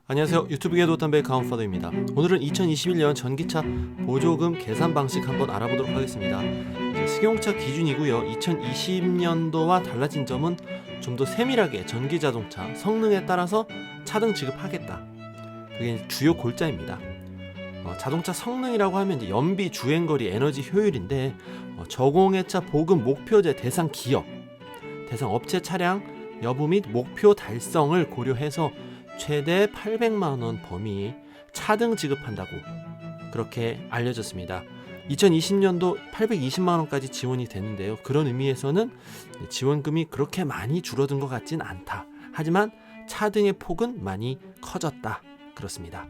안녕하세요. 유튜브계 도탄배 가운파더입니다. 오늘은 2021년 전기차 보조금 계산 방식 한번 알아보도록 하겠습니다. 승용차 기준이고요. 2020년도와 달라진 점은 좀 더 세밀하게 전기자동차 성능에 따라서 차등 지급하겠다. 그게 주요 골자입니다. 자동차 성능이라고 하면 이제 연비, 주행거리, 에너지 효율인데 저공해차 보급 목표제 대상 기업, 대상 업체 차량 여부 및 목표 달성을 고려해서 최대 800만 원 범위 차등 지급한다고 그렇게 알려졌습니다. 2020년도 820만 원까지 지원이 되는데요. 그런 의미에서는 지원금이 그렇게 많이 줄어든 것 같진 않다. 하지만 차등의 폭은 많이 커졌다. 그렇습니다.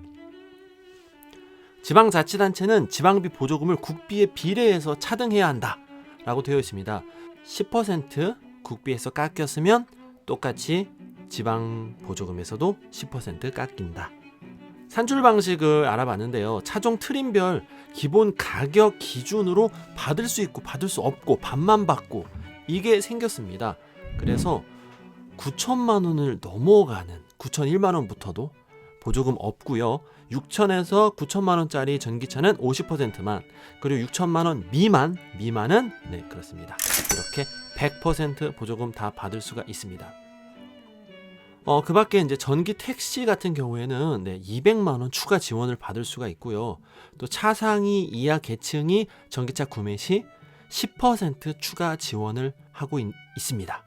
지방자치단체는 지방비 보조금을 국비에 비례해서 차등해야 한다 라고 되어 있습니다. 10% 국비에서 깎였으면 똑같이 지방 보조금에서도 10% 깎인다. 산출 방식을 알아봤는데요. 차종 트림별 기본 가격 기준으로 받을 수 있고 받을 수 없고 반만 받고 이게 생겼습니다. 그래서 9천만 원을 넘어가는 9,001만 원부터도 보조금 없고요. 6천에서 9천만 원짜리 전기차는 50%만, 그리고 6천만 원 미만은 네, 그렇습니다. 이렇게 100% 보조금 다 받을 수가 있습니다. 그 밖에 이제 전기 택시 같은 경우에는 200만 원 추가 지원을 받을 수가 있고요. 또 차상위 이하 계층이 전기차 구매 시 10% 추가 지원을 하고 있습니다.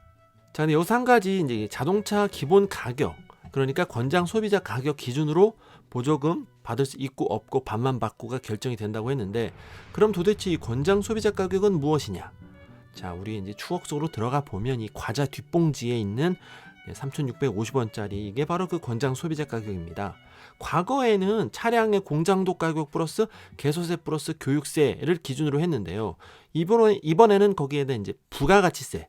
자, 근데 여기서 한 가지 이제 자동차 기본 가격, 그러니까 권장 소비자 가격 기준으로 보조금 받을 수 있고 없고 반만 받고가 결정이 된다고 했는데, 그럼 도대체 이 권장 소비자 가격은 무엇이냐? 자, 우리 이제 추억 속으로 들어가 보면 이 과자 뒷봉지에 있는 3,650원짜리 이게 바로 그 권장 소비자 가격입니다. 과거에는 차량의 공장도 가격 플러스 개소세 플러스 교육세를 기준으로 했는데요. 이번에는 거기에다 이제 부가가치세,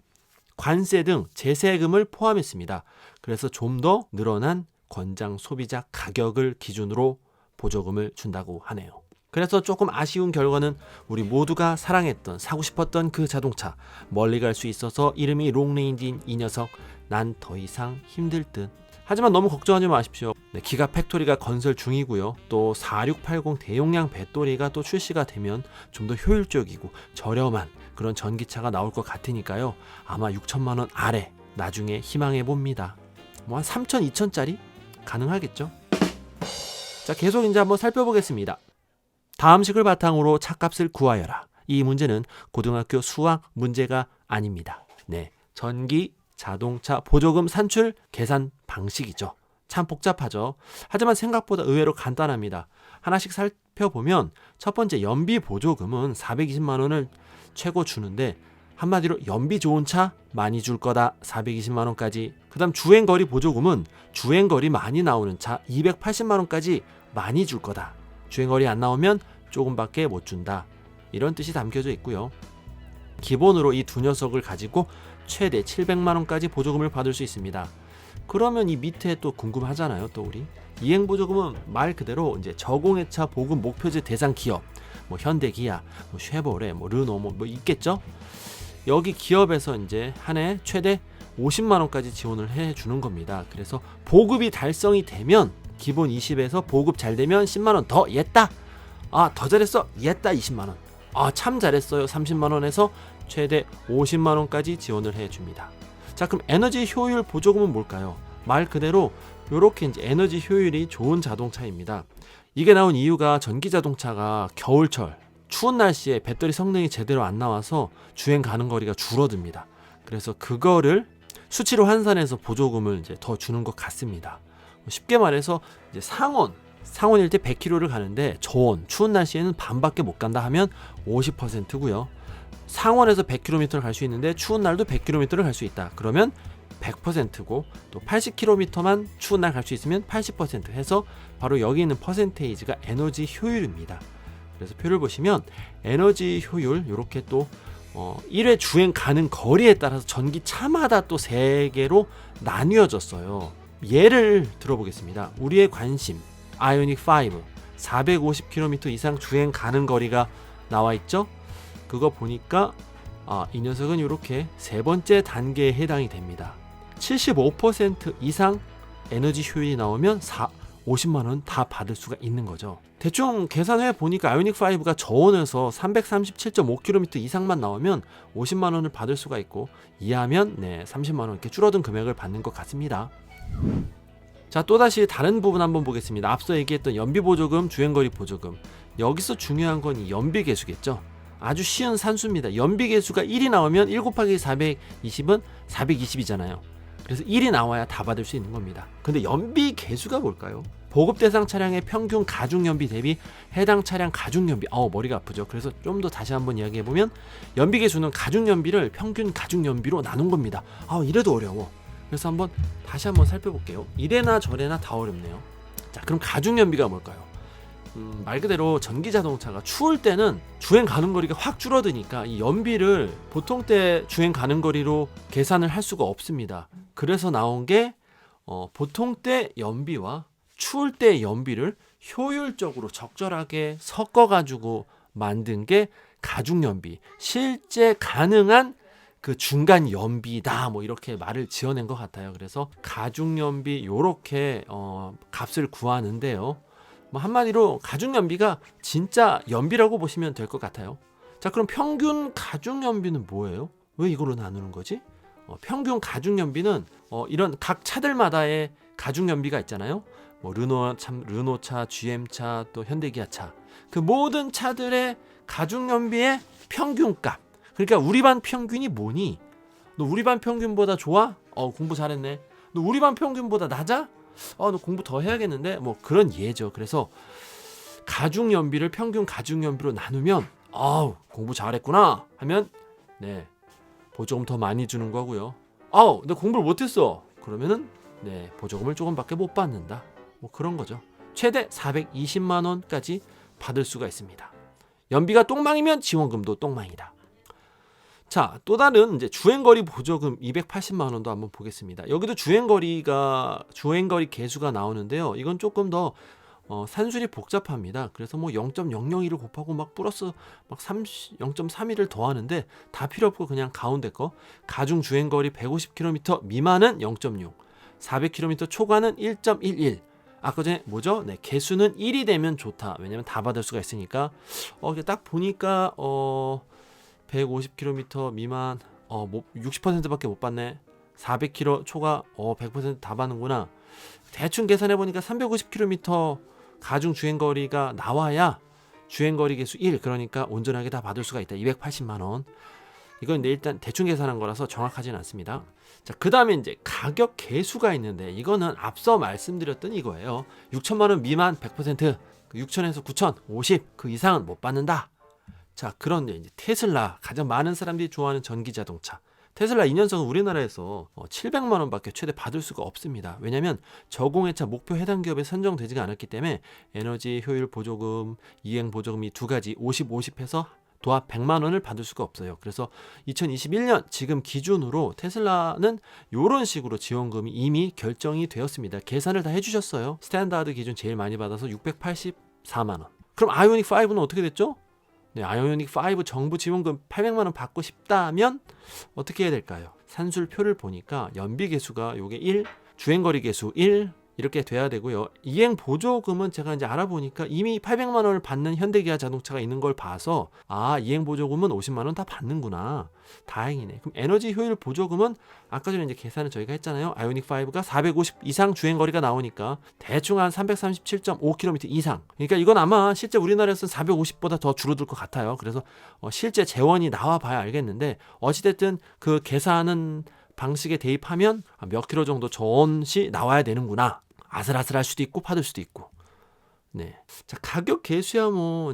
관세 등 제세금을 포함했습니다. 그래서 좀 더 늘어난 권장 소비자 가격을 기준으로 보조금을 준다고 하네요. 그래서 조금 아쉬운 결과는 우리 모두가 사랑했던, 사고 싶었던 그 자동차 멀리 갈 수 있어서 이름이 롱레인지인 이 녀석, 난 더 이상 힘들 듯. 하지만 너무 걱정하지 마십시오. 기가 팩토리가 건설 중이고요. 또 4680 대용량 배터리가 또 출시가 되면 좀 더 효율적이고 저렴한 그런 전기차가 나올 것 같으니까요. 아마 6천만 원 아래 나중에 희망해 봅니다. 뭐 한 3천, 2천짜리 가능하겠죠. 자, 계속 이제 한번 살펴보겠습니다. 다음 식을 바탕으로 차값을 구하여라. 이 문제는 고등학교 수학 문제가 아닙니다. 네, 전기 자동차 보조금 산출 계산 방식이죠. 참 복잡하죠. 하지만 생각보다 의외로 간단합니다. 하나씩 살펴보면 첫 번째 연비 보조금은 420만 원을 최고 주는데, 한마디로 연비 좋은 차 많이 줄 거다. 420만 원까지. 그 다음 주행거리 보조금은 주행거리 많이 나오는 차 280만 원까지 많이 줄 거다. 주행거리 안 나오면 조금밖에 못 준다. 이런 뜻이 담겨져 있고요. 기본으로 이 두 녀석을 가지고 최대 700만 원까지 보조금을 받을 수 있습니다. 그러면 이 밑에 또 궁금하잖아요. 또 우리 이행 보조금은 말 그대로 이제 저공해차 보급 목표제 대상 기업, 뭐 현대, 기아, 뭐 쉐보레, 뭐 르노 뭐 있겠죠. 여기 기업에서 이제 한 해 최대 50만 원까지 지원을 해 주는 겁니다. 그래서 보급이 달성이 되면 기본 20에서 보급 잘 되면 10만 원 더 였다. 아, 더 잘했어. 였다 20만 원. 아, 참 잘했어요. 30만 원에서 최대 50만 원까지 지원을 해 줍니다. 자, 그럼 에너지 효율 보조금은 뭘까요? 말 그대로 이렇게 이제 에너지 효율이 좋은 자동차입니다. 이게 나온 이유가 전기 자동차가 겨울철 추운 날씨에 배터리 성능이 제대로 안 나와서 주행 가는 거리가 줄어듭니다. 그래서 그거를 수치로 환산해서 보조금을 이제 더 주는 것 같습니다. 쉽게 말해서 이제 상온일 때 100km를 가는데 저온 추운 날씨에는 반밖에 못 간다 하면 50%고요. 상온에서 100km를 갈 수 있는데 추운 날도 100km를 갈 수 있다. 그러면 100%고, 또 80km만 추운 날 갈 수 있으면 80% 해서 바로 여기 있는 퍼센테이지가 에너지 효율입니다. 그래서 표를 보시면 에너지 효율 이렇게 또 1회 주행 가는 거리에 따라서 전기차마다 또 3개로 나뉘어졌어요. 예를 들어보겠습니다. 우리의 관심 아이오닉 5 450km 이상 주행 가는 거리가 나와 있죠. 그거 보니까 이 녀석은 이렇게 세 번째 단계에 해당이 됩니다. 75% 이상 에너지 효율이 나오면 50만 원 다 받을 수가 있는 거죠. 대충 계산해 보니까 아이오닉 5가 저온에서 337.5km 이상만 나오면 50만 원을 받을 수가 있고, 이하면 30만 원 이렇게 줄어든 금액을 받는 것 같습니다. 자, 또다시 다른 부분 한번 보겠습니다. 앞서 얘기했던 연비 보조금, 주행거리 보조금. 여기서 중요한 건 이 연비 계수겠죠. 아주 쉬운 산수입니다. 연비 계수가 1이 나오면 1 곱하기 420은 420이잖아요. 그래서 1이 나와야 다 받을 수 있는 겁니다. 근데 연비 계수가 뭘까요? 보급 대상 차량의 평균 가중 연비 대비 해당 차량 가중 연비. 머리가 아프죠. 그래서 좀 더 다시 한번 이야기해 보면, 연비 계수는 가중 연비를 평균 가중 연비로 나눈 겁니다. 이래도 어려워. 그래서 다시 한번 살펴볼게요. 이래나 저래나 다 어렵네요. 자, 그럼 가중 연비가 뭘까요? 말 그대로 전기 자동차가 추울 때는 주행 가는 거리가 확 줄어드니까 이 연비를 보통 때 주행 가는 거리로 계산을 할 수가 없습니다. 그래서 나온 게 보통 때 연비와 추울 때 연비를 효율적으로 적절하게 섞어가지고 만든 게 가중 연비, 실제 가능한 그 중간 연비다, 이렇게 말을 지어낸 것 같아요. 그래서 가중 연비 요렇게 값을 구하는데요. 한마디로 가중 연비가 진짜 연비라고 보시면 될 것 같아요. 자, 그럼 평균 가중 연비는 뭐예요? 왜 이걸로 나누는 거지? 평균 가중 연비는 이런 각 차들마다의 가중 연비가 있잖아요. 르노차, GM차, 또 현대기아차, 그 모든 차들의 가중 연비의 평균값. 그러니까 우리 반 평균이 뭐니? 너 우리 반 평균보다 좋아? 공부 잘했네. 너 우리 반 평균보다 낮아? 너 공부 더 해야겠는데? 그런 예죠. 그래서 가중 연비를 평균 가중 연비로 나누면 공부 잘했구나 하면 보조금 더 많이 주는 거고요. 내 공부를 못했어. 그러면은 보조금을 조금밖에 못 받는다. 그런 거죠. 최대 420만 원까지 받을 수가 있습니다. 연비가 똥망이면 지원금도 똥망이다. 자, 또 다른 주행거리 보조금 280만 원도 한번 보겠습니다. 여기도 주행거리 계수가 나오는데요. 이건 조금 더 산술이 복잡합니다. 그래서 0.001을 곱하고 플러스 0.31을 더하는데 다 필요 없고 그냥 가운데 거, 가중 주행거리 150km 미만은 0.6, 400km 초과는 1.11. 아까 전에 개수는 1이 되면 좋다. 왜냐면 다 받을 수가 있으니까. 딱 보니까 150km 미만 60%밖에 못 받네. 400km 초과 100% 다 받는구나. 대충 계산해 보니까 350km 가중 주행거리가 나와야 주행거리 계수 1, 그러니까 온전하게 다 받을 수가 있다. 280만 원. 이건 일단 대충 계산한 거라서 정확하진 않습니다. 자, 그 다음에 가격 계수가 있는데, 이거는 앞서 말씀드렸던 이거예요. 6천만 원 미만 100%, 6천에서 9천 50, 그 이상은 못 받는다. 자, 그런데 테슬라, 가장 많은 사람들이 좋아하는 전기 자동차, 테슬라 2년석은 우리나라에서 700만 원밖에 최대 받을 수가 없습니다. 왜냐하면 저공해차 목표 해당 기업에 선정되지가 않았기 때문에 에너지 효율 보조금, 이행 보조금 이 두 가지 50, 해서 도합 100만 원을 받을 수가 없어요. 그래서 2021년 지금 기준으로 테슬라는 이런 식으로 지원금이 이미 결정이 되었습니다. 계산을 다 해주셨어요. 스탠다드 기준 제일 많이 받아서 684만 원. 그럼 아이오닉 5는 어떻게 됐죠? 아이오닉 5 정부 지원금 800만 원 받고 싶다면 어떻게 해야 될까요? 산술표를 보니까 연비 계수가 요게 1, 주행거리 계수 1 이렇게 돼야 되고요. 이행 보조금은 제가 알아보니까 이미 800만 원을 받는 현대기아 자동차가 있는 걸 봐서 이행 보조금은 50만 원 다 받는구나. 다행이네. 그럼 에너지 효율 보조금은 아까 전에 계산을 저희가 했잖아요. 아이오닉 5가 450 이상 주행거리가 나오니까 대충 한 337.5km 이상. 그러니까 이건 아마 실제 우리나라에서는 450보다 더 줄어들 것 같아요. 그래서 실제 재원이 나와 봐야 알겠는데, 어찌됐든 그 계산은 방식에 대입하면 몇 킬로 정도 전시 나와야 되는구나. 아슬아슬할 수도 있고 받을 수도 있고. 자, 가격 계수야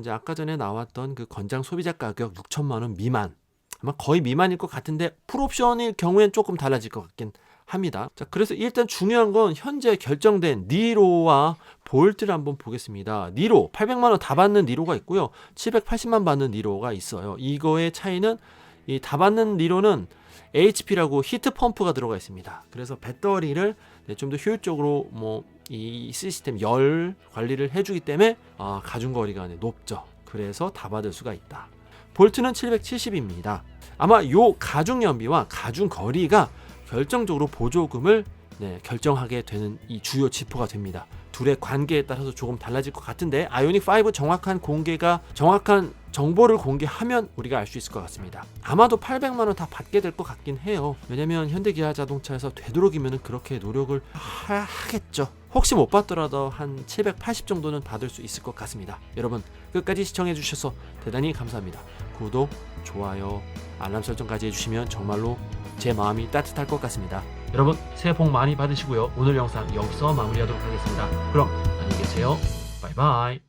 아까 전에 나왔던 그 권장 소비자 가격 6천만 원 미만, 아마 거의 미만일 것 같은데 풀옵션일 경우엔 조금 달라질 것 같긴 합니다. 자, 그래서 일단 중요한 건 현재 결정된 니로와 볼트를 한번 보겠습니다. 니로 800만 원 다 받는 니로가 있고요, 780만 받는 니로가 있어요. 이거의 차이는, 이 다 받는 니로는 HP라고 히트 펌프가 들어가 있습니다. 그래서 배터리를 좀 더 효율적으로 이 시스템 열 관리를 해주기 때문에 가중거리가 높죠. 그래서 다 받을 수가 있다. 볼트는 770입니다. 아마 요 가중연비와 가중거리가 결정적으로 보조금을 결정하게 되는 이 주요 지표가 됩니다. 둘의 관계에 따라서 조금 달라질 것 같은데 아이오닉 5 정확한 정보를 공개하면 우리가 알 수 있을 것 같습니다. 아마도 800만 원 다 받게 될 것 같긴 해요. 왜냐면 현대기아자동차에서 되도록이면 그렇게 노력을 하겠죠. 혹시 못 받더라도 한 780 정도는 받을 수 있을 것 같습니다. 여러분 끝까지 시청해 주셔서 대단히 감사합니다. 구독, 좋아요, 알람 설정까지 해주시면 정말로 제 마음이 따뜻할 것 같습니다. 여러분 새해 복 많이 받으시고요. 오늘 영상 여기서 마무리하도록 하겠습니다. 그럼 안녕히 계세요. 바이바이.